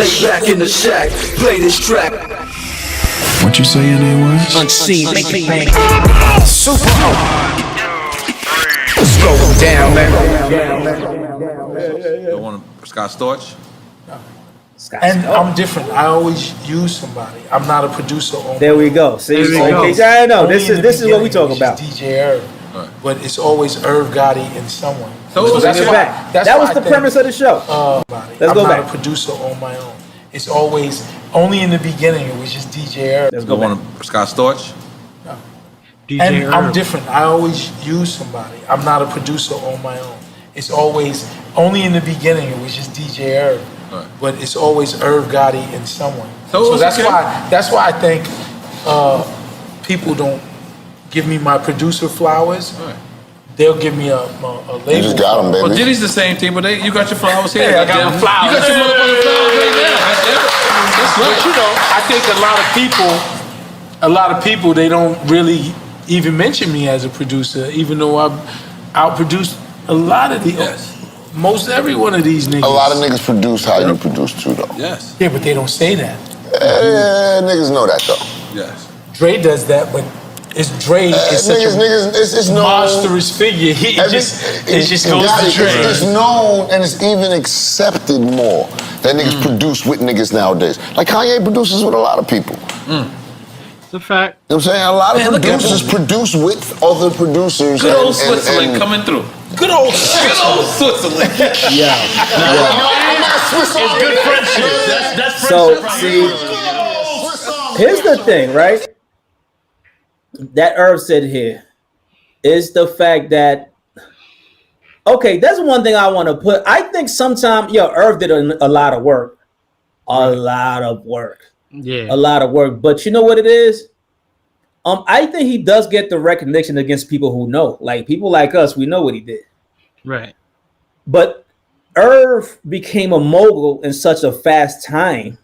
lay back in the shack, play this track. What you say your name was? Unseen, make me bang. Super. Slow down, man. You want Scott Storch? And I'm different. I always use somebody. I'm not a producer. There we go. See, I know this is what we talk about. DJ Irv, but it's always Irv Gotti and someone. So that's why. That was the premise of the show. Let's go back. I'm not a producer on my own. It's always only in the beginning. It was just DJ Irv. Let's go You want Scott Storch? And I'm different. I always use somebody. I'm not a producer on my own. It's always only in the beginning. It was just DJ Irv, but it's always Irv Gotti and someone. So that's why I think people don't give me my producer flowers. They'll give me a label. You just got them, baby. Well, Diddy's the same thing, but you got your flowers here. Yeah, I got my flowers. You got your motherfucking flowers right there. That's right. But you know, I think a lot of people, they don't really even mention me as a producer, even though I've outproduced a lot of most every one of these niggas. A lot of niggas produce how you produce too, though. Yes. Yeah, but they don't say that. Niggas know that, though. Yes. Dre does that, but it's Dre. It's such it's a known, monstrous figure. It just goes to Dre. It's known and it's even accepted more that niggas produce with niggas nowadays. Like Kanye produces with a lot of people. It's a fact. You know what I'm saying? A lot of producers produce with other producers. Good old Switzerland coming through. Good old Switzerland. Yeah. It's good friendship. That's So friendship. see, here's the thing, right? That Irv said here is the fact that that's one thing I want to put. I think sometimes Irv did a lot of work. A lot of work. But you know what it is? I think he does get the recognition against people who know. Like people like us, we know what he did. Right. But Irv became a mogul in such a fast time.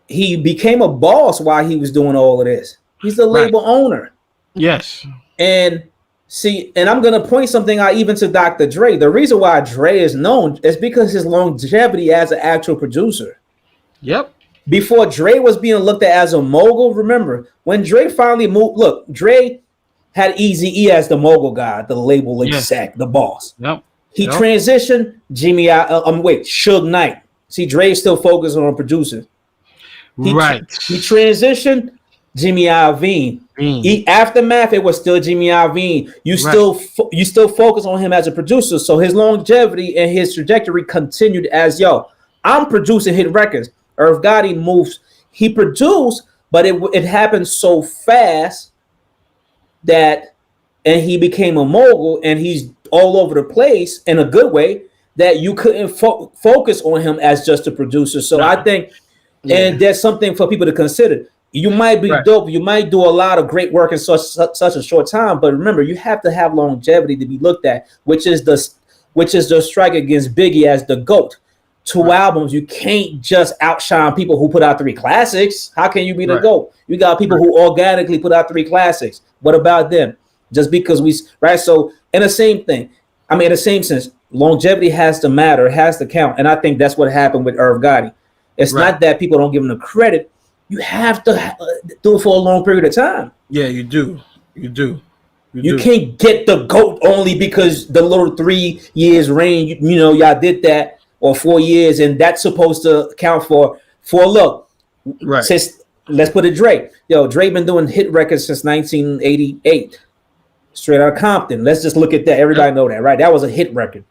He became a boss while he was doing all of this. He's the label owner. Yes. And see, and I'm gonna point something out even to Dr. Dre. The reason why Dre is known is because his longevity as an actual producer. Yep. Before Dre was being looked at as a mogul, remember when Dre finally moved. Look, Dre had Eazy-E as the mogul guy, the label exec, the boss. Yep. He transitioned Suge Knight. See, Dre still focused on a producer. He transitioned Jimmy Iovine. Aftermath, it was still Jimmy Iovine. You still focus on him as a producer. So his longevity and his trajectory continued as I'm producing hit records. Irv Gotti moves. He produced, but it happened so fast that, and he became a mogul, and he's all over the place in a good way that you couldn't focus on him as just a producer. So I think, and there's something for people to consider. You might be dope. You might do a lot of great work in such a short time, but remember, you have to have longevity to be looked at, which is the strike against Biggie as the GOAT. 2 albums, you can't just outshine people who put out 3 classics. How can you be the GOAT? You got people who organically put out 3 classics. What about them? Just because so in the same thing, in the same sense, longevity has to matter, it has to count. And I think that's what happened with Irv Gotti. It's not that people don't give him the credit. You have to do it for a long period of time. Yeah, you do. You can't get the GOAT only because the little 3 years reign, y'all did that, or 4 years, and that's supposed to count for look. Right. Since, let's put it Dre. Dre been doing hit records since 1988. Straight out of Compton. Let's just look at that. Everybody know that, right? That was a hit record.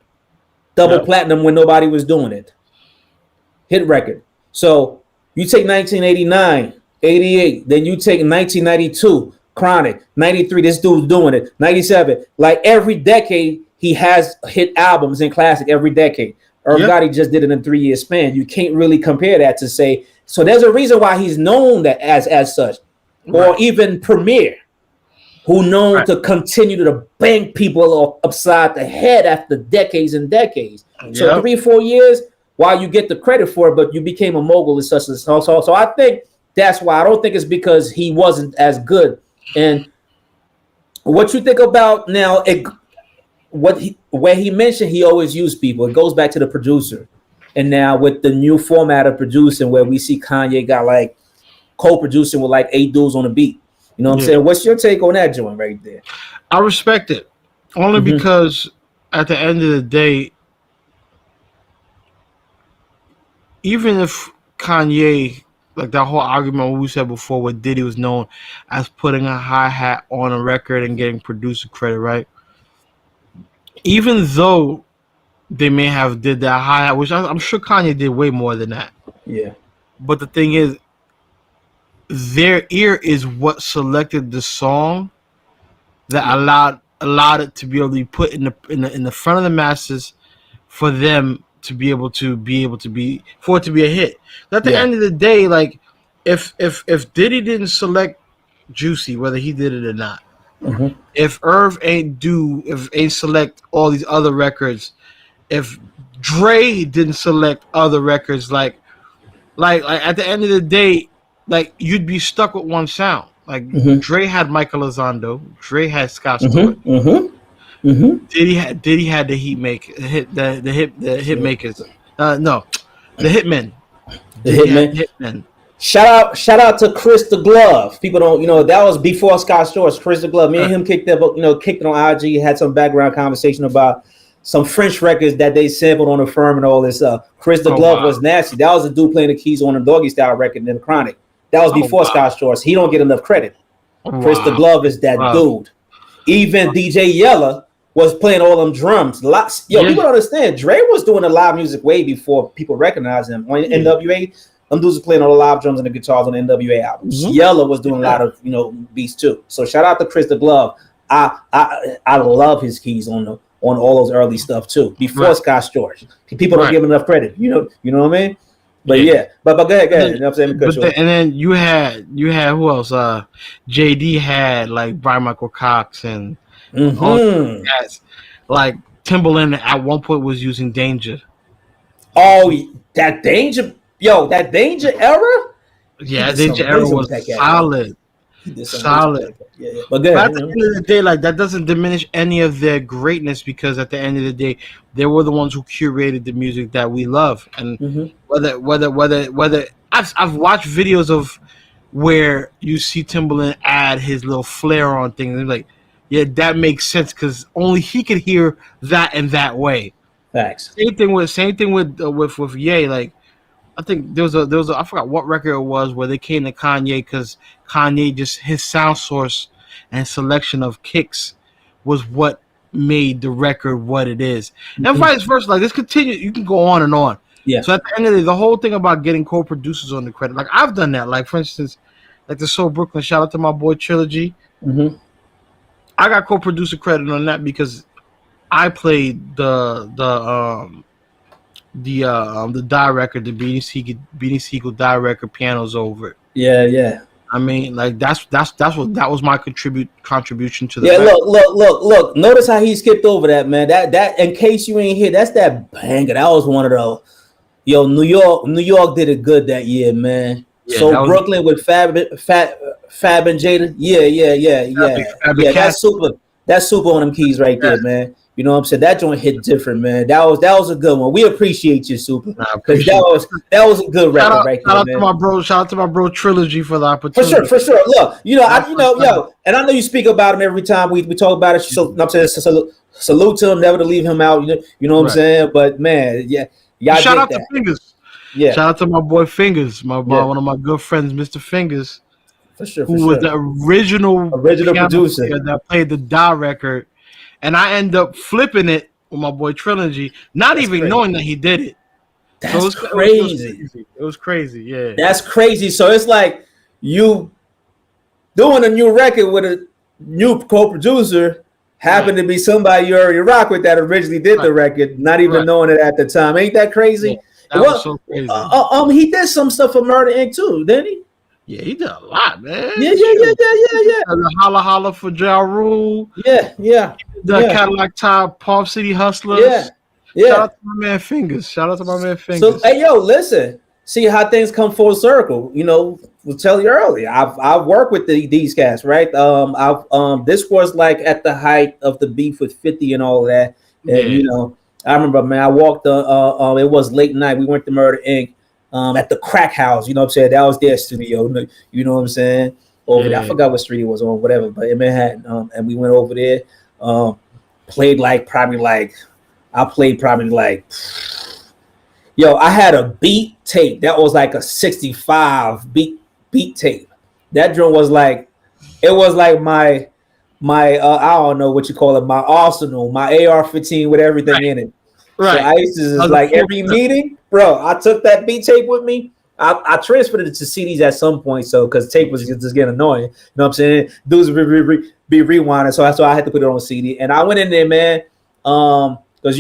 Double platinum when nobody was doing it. Hit record. So you take 1989, 88, then you take 1992, Chronic, 93, this dude's doing it, 97. Like every decade, he has hit albums and classic every decade. Irv Gotti just did it in a 3-year span. You can't really compare that to say. So there's a reason why he's known that as such, or even Premier, who known to continue to bang people upside the head after decades and decades. So 3-4 years, while you get the credit for it, but you became a mogul and such and so. So I think that's why. I don't think it's because he wasn't as good. And what you think about now? Where he mentioned he always used people, it goes back to the producer. and now with the new format of producing, where we see Kanye got like co-producing with like 8 dudes on the beat. You know what I'm saying? What's your take on that joint right there? I respect it only because at the end of the day, even if Kanye, like that whole argument we said before, where Diddy was known as putting a hi-hat on a record and getting producer credit, right? Even though they may have did that hi-hat, which I'm sure Kanye did way more than that. Yeah. But the thing is, their ear is what selected the song that allowed it to be able to be put in the front of the masses for them to be able to be for it to be a hit. At the end of the day, like if Diddy didn't select Juicy, whether he did it or not, if Irv ain't select all these other records, if Dre didn't select other records, like at the end of the day, like you'd be stuck with one sound. Like Dre had Michael Elizondo, Dre had Scott Stewart. Diddy had the Hitmakers. No, the Hitmen. The Hitmen. Shout out to Chris the Glove. People don't, that was before Scott Storch. Chris the Glove. Me and him kicked it on IG. Had some background conversation about some French records that they sampled on the firm and all this stuff. Chris the Glove was nasty. That was a dude playing the keys on the Doggy Style record in the Chronic. That was before Scott Storch. He don't get enough credit. Chris the Glove is that dude. Even DJ Yella was playing all them drums. People don't understand. Dre was doing the live music way before people recognized him. On NWA, them dudes were playing all the live drums and the guitars on the NWA albums. Yella was doing a lot of beats too. So shout out to Chris the Glove. I love his keys on all those early stuff too. Before Scott Storch, people don't give him enough credit. You know what I mean? But but go ahead. You know what I'm saying? And then you had who else? JD had like Brian Michael Cox and all these guys. Like Timbaland at one point was using Danger. Oh, that Danger era. Yeah, Danger era was solid. Solid. Yeah. But good. At the end of the day, like that doesn't diminish any of their greatness, because at the end of the day, they were the ones who curated the music that we love. And whether I've watched videos of where you see Timbaland add his little flair on things, and like, yeah, that makes sense because only he could hear that in that way. Facts. Same thing with Ye. Like, I think there was a I forgot what record it was where they came to Kanye because Kanye just his sound source and selection of kicks was what made the record what it is, and vice versa. Like this continue, you can go on and on. Yeah. So at the end of the day, the whole thing about getting co-producers on the credit, like I've done that. Like for instance, like the Soul Brooklyn. Shout out to my boy Trilogy. I got co-producer credit on that because I played the die record, the Beanie Siegel die record, pianos over it. Yeah. I mean, like that was my contribution to the record. Look. Notice how he skipped over that, man. That in case you ain't here, that's that banger. That was one of those. New York did it good that year, man. Yeah, so Brooklyn with Fab and Jada. Yeah. That's super on them keys right there, man. You know what I'm saying? That joint hit different, man. That was a good one. We appreciate you, Super. Because that was a good record right there, man. Shout out to my bro Trilogy for the opportunity. For sure. Look, and I know you speak about him every time we talk about it. So I'm saying salute to him, never to leave him out. You know what I'm saying? But man, shout out to Fingers. Yeah. Shout out to my boy Fingers, one of my good friends, Mr. Fingers. Who was the original producer that played the Die record. And I end up flipping it with my boy Trilogy, not even knowing that he did it. That's crazy. It was crazy, yeah. That's crazy. So it's like you doing a new record with a new co-producer happened to be somebody you already rock with that originally did the record, not even knowing it at the time. Ain't that crazy? Yeah, that was so crazy. He did some stuff for Murder Inc. too, didn't he? Yeah, he did a lot, man. Yeah. The Holla Holla for Ja Rule. Yeah. The Cadillac Top, Palm City Hustlers. Yeah. Shout out to my man Fingers. So, hey, yo, listen. See how things come full circle. We'll tell you earlier. I've worked with these guys, right? This was like at the height of the beef with 50 and all that. And, I remember, man, I walked it was late night. We went to Murder Inc. At the Crack House, you know what I'm saying? That was their studio, you know what I'm saying? Over there. I forgot what street it was on, whatever, but in Manhattan. And we went over there, played I had a beat tape. That was like a 65 beat tape. That drum was like, it was like my I don't know what you call it, my arsenal, my AR-15 with everything in it. Right. So I used to just like every meeting, bro, I took that beat tape with me. I transferred it to CDs at some point, so because tape was just getting annoying. You know what I'm saying? Dudes would be rewinding, so that's why I had to put it on CD. And I went in there, man, because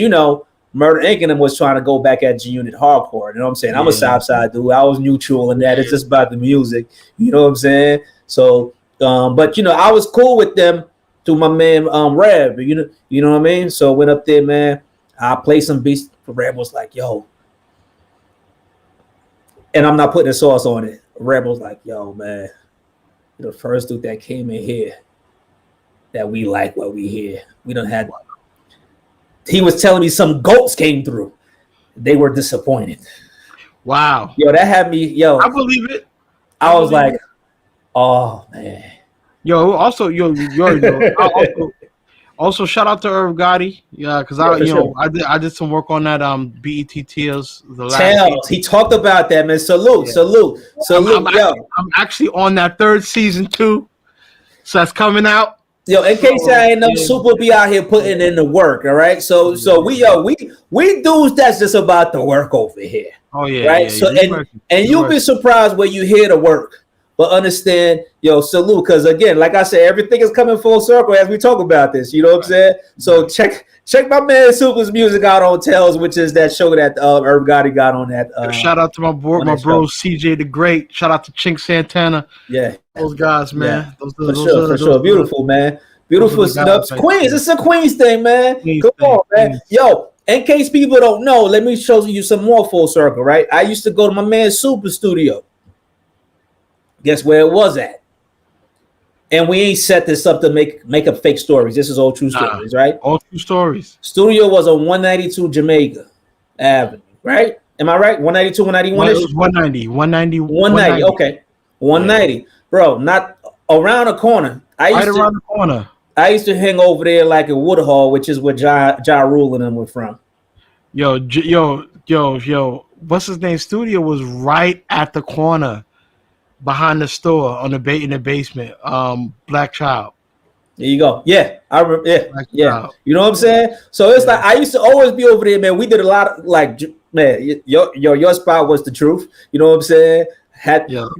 Murder Inc. and them was trying to go back at G Unit hardcore. You know what I'm saying? I'm a Southside dude. I was neutral in that. It's just about the music. You know what I'm saying? So, but I was cool with them through my man Rev. You know what I mean? So I went up there, man. I played some beats. Rev was like, yo. And I'm not putting a sauce on it. Rev was like, yo, man. You're the first dude that came in here that we like what we hear. We done had. He was telling me some goats came through. They were disappointed. Wow. Yo, that had me, I believe it. I was like, oh, man. Yo, also, also shout out to Irv Gotti. Yeah, because I did some work on that BET Tears. He talked about that, man. Salute. I'm actually on that third season too. So that's coming out. Yo, in case I ain't know, Super be out here putting in the work, all right? So we dudes that's just about the work over here. Oh yeah. Right? You'll be surprised when you hear the work. But understand, salute, because again, like I said, everything is coming full circle as we talk about this. You know what I'm saying? So check my man Super's music out on Tales, which is that show that Irv Gotti got on that. Shout out to my bro CJ the Great. Shout out to Chink Santana. Yeah, those guys, man. Yeah. For sure. Beautiful, man. Beautiful stuff. Queens, it's a Queens thing, man. Come on, man. Yo, in case people don't know, let me show you some more full circle, right? I used to go to my man Super studio. Guess where it was at? And we ain't set this up to make up fake stories. This is all true stories, right? All true stories. Studio was on 192 Jamaica Avenue, right? Am I right? 192, 191? It was 190. Okay. 190. Bro, not around the corner. Around the corner. I used to hang over there like in Woodhall, which is where Ja Rule and them were from. Yo. What's his name? Studio was right at the corner. Behind the store in the basement, Black Child. There you go. Yeah, I remember. Yeah. You know what I'm saying? So it's like I used to always be over there, man. We did a lot of man. Your spot was the truth. You know what I'm saying?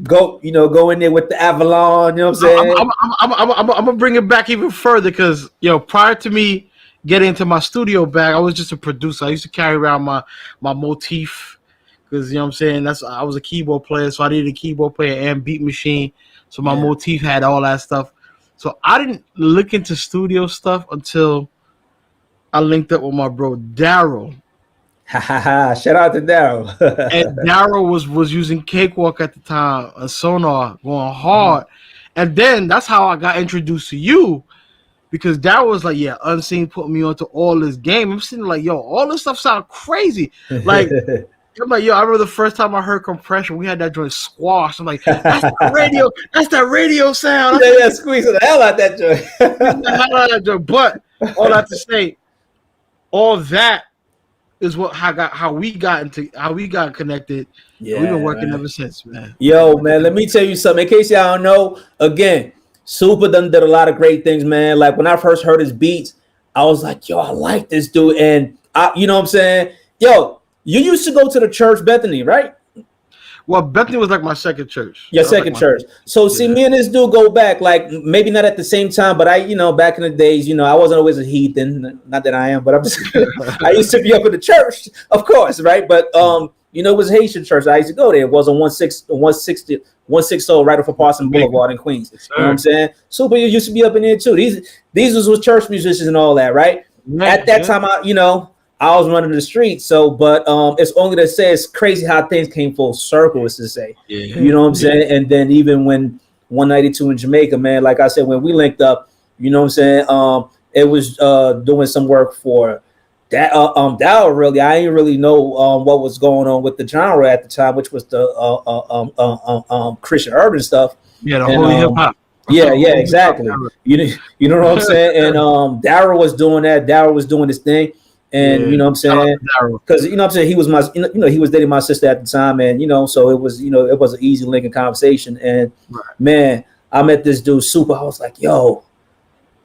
Go in there with the Avalon. You know what I'm saying? I'm gonna bring it back even further because prior to me getting into my studio bag, I was just a producer. I used to carry around my motif. Because, I'm saying, I was a keyboard player, so I needed a keyboard player and beat machine. So my motif had all that stuff. So I didn't look into studio stuff until I linked up with my bro, Daryl. Shout out to Daryl. And Daryl was using Cakewalk at the time, a Sonar, going hard. And then that's how I got introduced to you. Because Daryl was like, Unseen put me onto all this game. I'm sitting like, all this stuff sound crazy. Like... I'm like, I remember the first time I heard Compression, we had that joint Squash. I'm like, that's that radio sound. Squeezing the hell out that joint. But all that to say, all that is how we got connected. Yeah, we've been working ever since, man. Yo, man, let me tell you something. In case y'all don't know, again, Super done did a lot of great things, man. Like when I first heard his beats, I was like, yo, I like this dude. And you know what I'm saying? Yo, you used to go to the church Bethany, right? Well, Bethany was like my second church. Your second church. So see, me and this dude go back, like maybe not at the same time, but back in the days, I wasn't always a heathen. Not that I am, but I'm just I used to be up in the church, of course, right? But it was a Haitian church. I used to go there. It was on 160 right off of Parson Boulevard in Queens. You know what I'm saying? Super used to be up in there too. These was church musicians and all that, right? At that time, I was running the streets, but it's only to say it's crazy how things came full circle, is to say. Yeah. You know what I'm saying? And then even when 192 in Jamaica, man, like I said, when we linked up, you know what I'm saying? It was doing some work for That really, I didn't really know what was going on with the genre at the time, which was the Christian urban stuff. Yeah, the And, holy hip hop. Yeah, exactly. You know what I'm saying? And Daryl was doing that. Daryl was doing this thing, and you know what I'm saying? Because you know what I'm saying, he was he was dating my sister at the time, and so it was it was an easy link in conversation. And man, I met this dude Super. I was like, yo,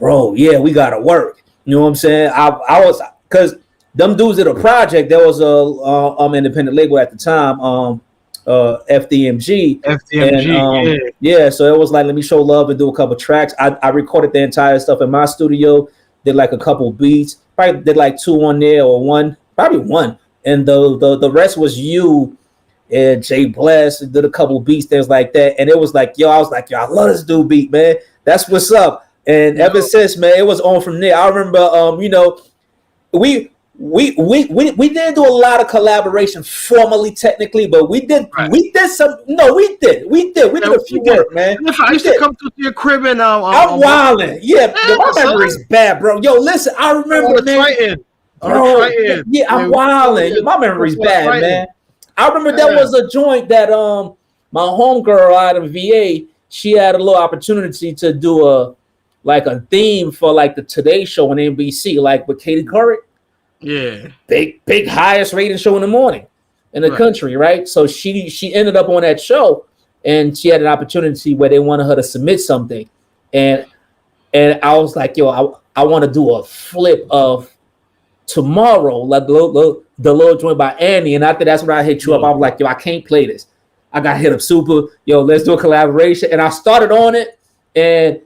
bro, yeah, we gotta work. You know what I'm saying? I was, because them dudes did a project. There was a independent label at the time, FDMG. And, yeah. So it was like, let me show love and do a couple tracks. I recorded the entire stuff in my studio. Did like a couple beats. Probably did like 2 on there, or probably one. And the rest was you and Jay Bless. Did a couple beats, things like that. And it was like, I was like, I love this dude beat, man. That's what's up. And ever since, man, it was on from there. I remember, we didn't do a lot of collaboration formally, technically, but we did some. No, we did a few work, man. I used to come to your crib and I'm wilding. Yeah, my memory's bad, bro. Yo, listen, I remember, man. Yeah, I'm wilding. My memory's bad, man. I remember there was a joint that my homegirl out of VA, she had a little opportunity to do a theme for like the Today Show on NBC, like with Katie Couric. Yeah, big highest rated show in the morning in the country, right? So she ended up on that show, and she had an opportunity where they wanted her to submit something, and I was like, yo, I want to do a flip of Tomorrow, like the little joint by Annie, and after that's when I hit you up. I was like, yo, I can't play this. I got hit up Super. Yo, let's do a collaboration, and I started on it, and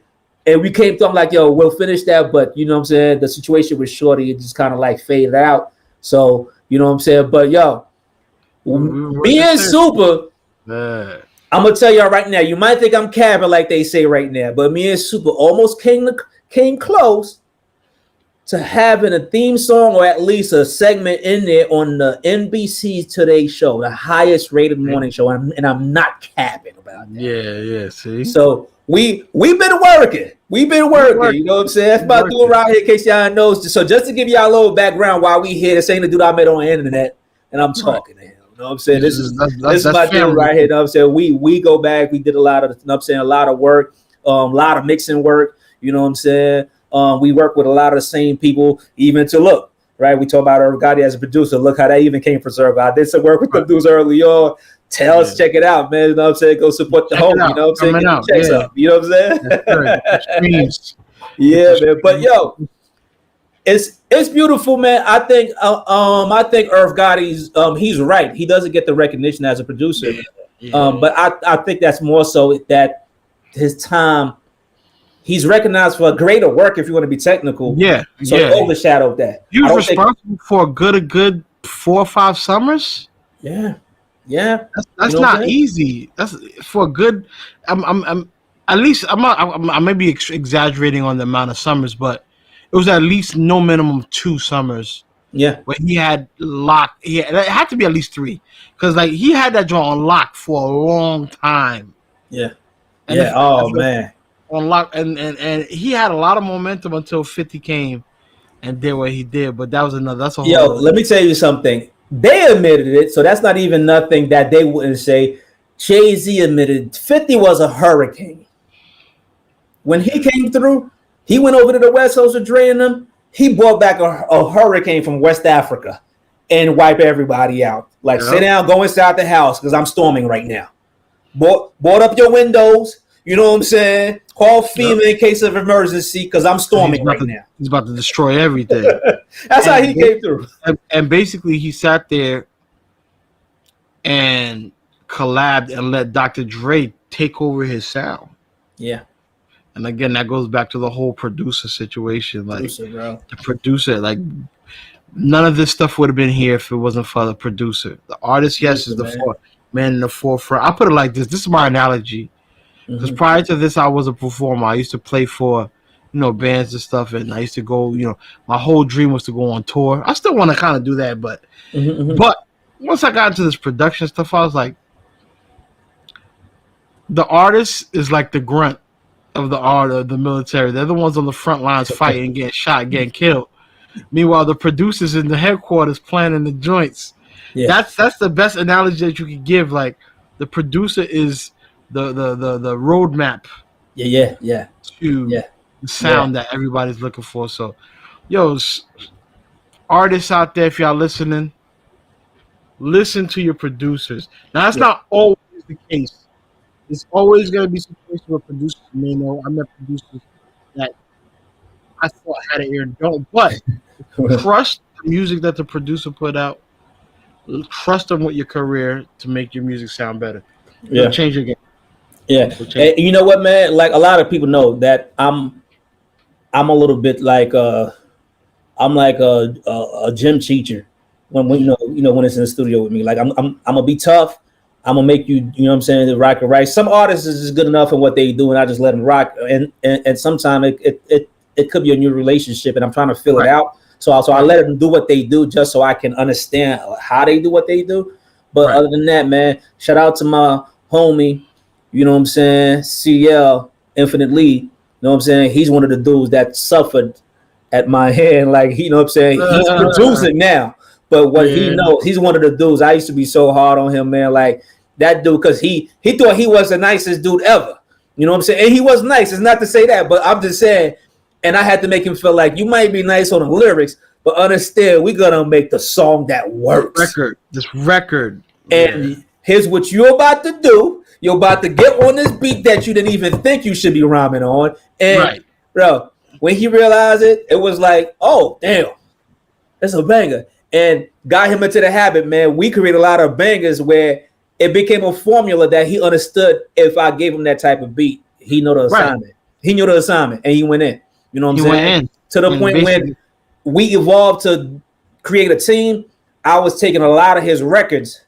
we came through. I'm like, yo, we'll finish that. But you know what I'm saying? The situation with Shorty, it just kind of like faded out. So, you know what I'm saying? But yo, me and Super, I'm going to tell y'all right now, you might think I'm capping like they say right now, but me and Super almost came close to having a theme song or at least a segment in there on the NBC Today Show, the highest rated morning show. And I'm not capping about that. Yeah, see? So, we've been working. You know what I'm saying? That's about doing around here in case y'all knows. So just to give y'all a little background while we here, this ain't the dude I met on the internet, and I'm talking to him. You know what I'm saying? This is my dude right here. You know what I'm saying? We go back. We did a lot of, you know what I'm saying, a lot of work, a lot of mixing work. You know what I'm saying? We work with a lot of the same people, even to look. Right? We talk about Irv Gotti as a producer. Look how that even came from Circle. I did some work with the dudes early on. Tell us, check it out, man. You know what I'm saying? Go support the homie. You know what I'm saying? Check up. You know what I'm saying? Yeah, man. But yo, it's beautiful, man. I think Irv Gotti's he's right. He doesn't get the recognition as a producer. But I think that's more so that his time, he's recognized for greater work, if you want to be technical. Yeah. So it overshadowed that. He was responsible for a good 4 or 5 summers. Yeah, that's not easy. That's for a good. I'm at least I may be exaggerating on the amount of summers, but it was at least no minimum 2 summers. Yeah, where he had lock. It had to be at least 3, because like he had that joint on lock for a long time. Yeah, and man, on lock, and he had a lot of momentum until 50 came and did what he did. But that was another. That's a whole. Yo, let me tell you something. They admitted it, so that's not even nothing that they wouldn't say. Jay-Z admitted 50 was a hurricane. When he came through, he went over to the West Coast with Dre and them. He brought back a hurricane from West Africa and wiped everybody out. Like, sit down, go inside the house because I'm storming right now. Board up your windows. You know what I'm saying? Call FEMA in case of emergency because I'm storming right now. He's about to destroy everything. That's how he came through. And basically, he sat there and collabed and let Dr. Dre take over his sound. Yeah. And again, that goes back to the whole producer situation. Like, bro. The producer, like, none of this stuff would have been here if it wasn't for the producer. The artist, yes, is the man in the forefront. I'll put it like this. This is my analogy. Because prior to this, I was a performer. I used to play for, bands and stuff, and I used to go, my whole dream was to go on tour. I still want to kind of do that, but once I got into this production stuff, I was like, the artist is like the grunt of the art of the military. They're the ones on the front lines fighting, getting shot, getting killed. Meanwhile, the producers in the headquarters planning the joints. Yeah. That's the best analogy that you could give. Like the producer is the roadmap Yeah. to Yeah. the sound that everybody's looking for. So, artists out there, if y'all listening, listen to your producers. Now, that's not always the case. It's always going to be situations where producers may know. I met producers that I thought had an ear and don't, but trust the music that the producer put out. Trust them with your career to make your music sound better. It'll change your game. Yeah, and you know what, man? Like a lot of people know that I'm a little bit like I'm like a gym teacher when when it's in the studio with me. Like I'm gonna be tough. I'm gonna make you, you know what I'm saying, the rock and right. Some artists is just good enough in what they do, and I just let them rock. And sometimes it could be a new relationship, and I'm trying to fill it out. So I let them do what they do just so I can understand how they do what they do. But other than that, man, shout out to my homie, you know what I'm saying, CL Infinite Lee. You know what I'm saying? He's one of the dudes that suffered at my hand. Like, you know what I'm saying? He's producing now. But what he knows, he's one of the dudes. I used to be so hard on him, man. Like that dude, because he thought he was the nicest dude ever. You know what I'm saying? And he was nice. It's not to say that, but I'm just saying. And I had to make him feel like you might be nice on the lyrics, but understand we're gonna make the song that works. This record. And here's what you're about to do. You're about to get on this beat that you didn't even think you should be rhyming on. And bro, when he realized it, it was like, oh damn, that's a banger. And got him into the habit, man. We created a lot of bangers where it became a formula that he understood. If I gave him that type of beat, he knew the assignment. He knew the assignment, and he went in. You know what I'm saying? To the point when we evolved to create a team. I was taking a lot of his records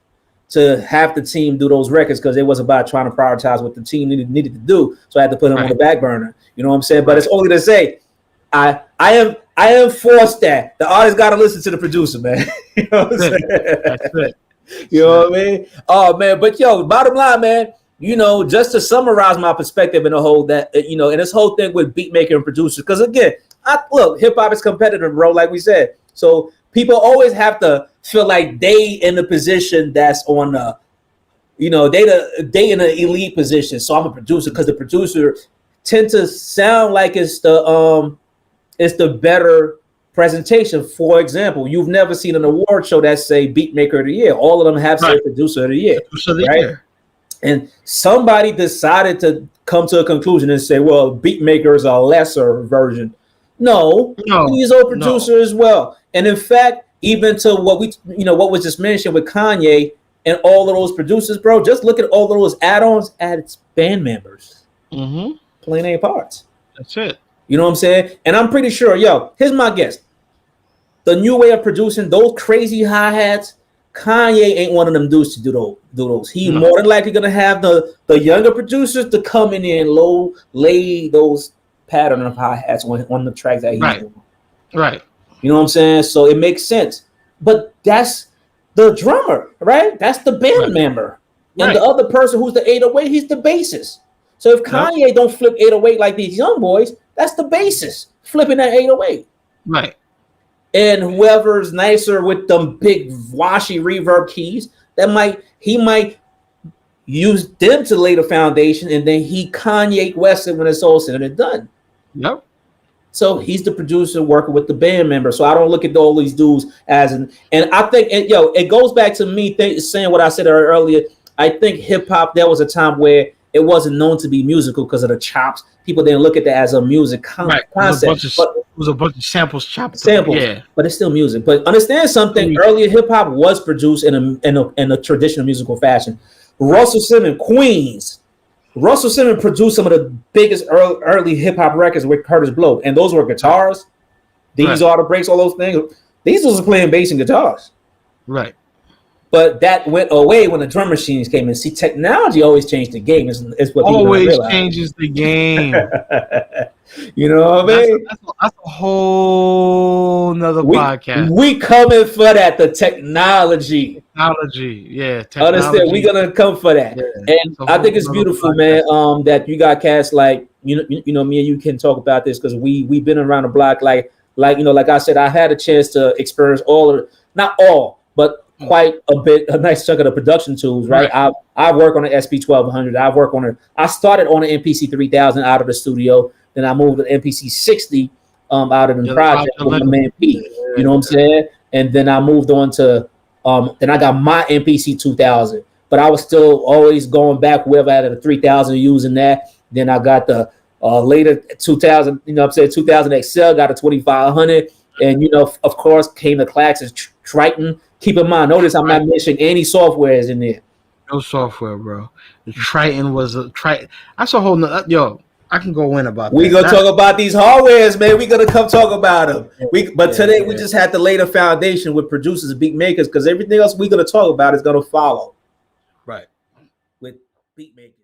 to have the team do those records because it was about trying to prioritize what the team needed to do. So I had to put him on the back burner. You know what I'm saying? But it's only to say, I am forced that the artist got to listen to the producer, man. You know what I'm saying? That's it. You know what I mean? Oh man, but bottom line, man. You know, just to summarize my perspective in the whole that, and this whole thing with beat maker and producers, because again, look, hip hop is competitive, bro, like we said. So people always have to feel like they in the position that's on they in an elite position. So I'm a producer because the producer tend to sound like it's the better presentation. For example, you've never seen an award show that say beat maker of the year. All of them have say producer of the year. Right? And somebody decided to come to a conclusion and say, well, beat makers are a lesser version. No, he's a producer as well. And in fact, even to what was just mentioned with Kanye and all of those producers, bro, just look at all of those add-ons as band members playing their parts. That's it. You know what I'm saying? And I'm pretty sure, here's my guess. The new way of producing those crazy hi-hats, Kanye ain't one of them dudes to do those. He's more than likely gonna have the younger producers to come in there and lay those pattern of hi-hats on the tracks that he's doing. Right. You know what I'm saying? So it makes sense. But that's the drummer, right? That's the band member. And the other person who's the 808, he's the bassist. So if Kanye don't flip 808 like these young boys, that's the bassist flipping that 808. Right. And whoever's nicer with them big washy reverb keys, he might use them to lay the foundation, and then he Kanye West it when it's all said and done. Yep. So he's the producer working with the band member. So I don't look at all these dudes as and I think it goes back to me saying what I said earlier. I think hip hop, there was a time where it wasn't known to be musical because of the chops. People didn't look at that as a music concept. It was a bunch of samples chopped. But it's still music. But understand something. Earlier hip hop was produced in a traditional musical fashion. Russell Simmons, Queens. Russell Simmons produced some of the biggest early hip hop records with Curtis Blow, and those were guitars. These are the breaks, all those things. These was playing bass and guitars. Right. But that went away when the drum machines came in. See, technology always changed the game. Is what always changes the game. You know what I mean? That's a whole nother podcast. We coming for that. The technology. Technology. Understand? We're gonna come for that. Yeah, and I think it's beautiful, man. That you got cats like me and you can talk about this because we've been around the block. Like like like I said, I had a chance to experience not all, but quite a nice chunk of the production tools, right? I work on the SP 1200. I started on the MPC 3000 out of the studio. Then I moved to the MPC 60 out of the project with my man Pete. You know what I'm saying? And then I moved on to then I got my MPC 2000. But I was still always going back whoever had a 3000 using that. Then I got the later 2000, 2000 XL, got a 2500. And, of course, came the classics Triton. Keep in mind, notice I'm not mentioning any softwares in there. No software, bro. The Triton was a Triton. That's a whole nother, I can go in about we gonna talk about these hardwares, man. We gonna come talk about them. But today we just had to lay the foundation with producers and beat makers, because everything else we gonna talk about is gonna follow. Right. With beat makers.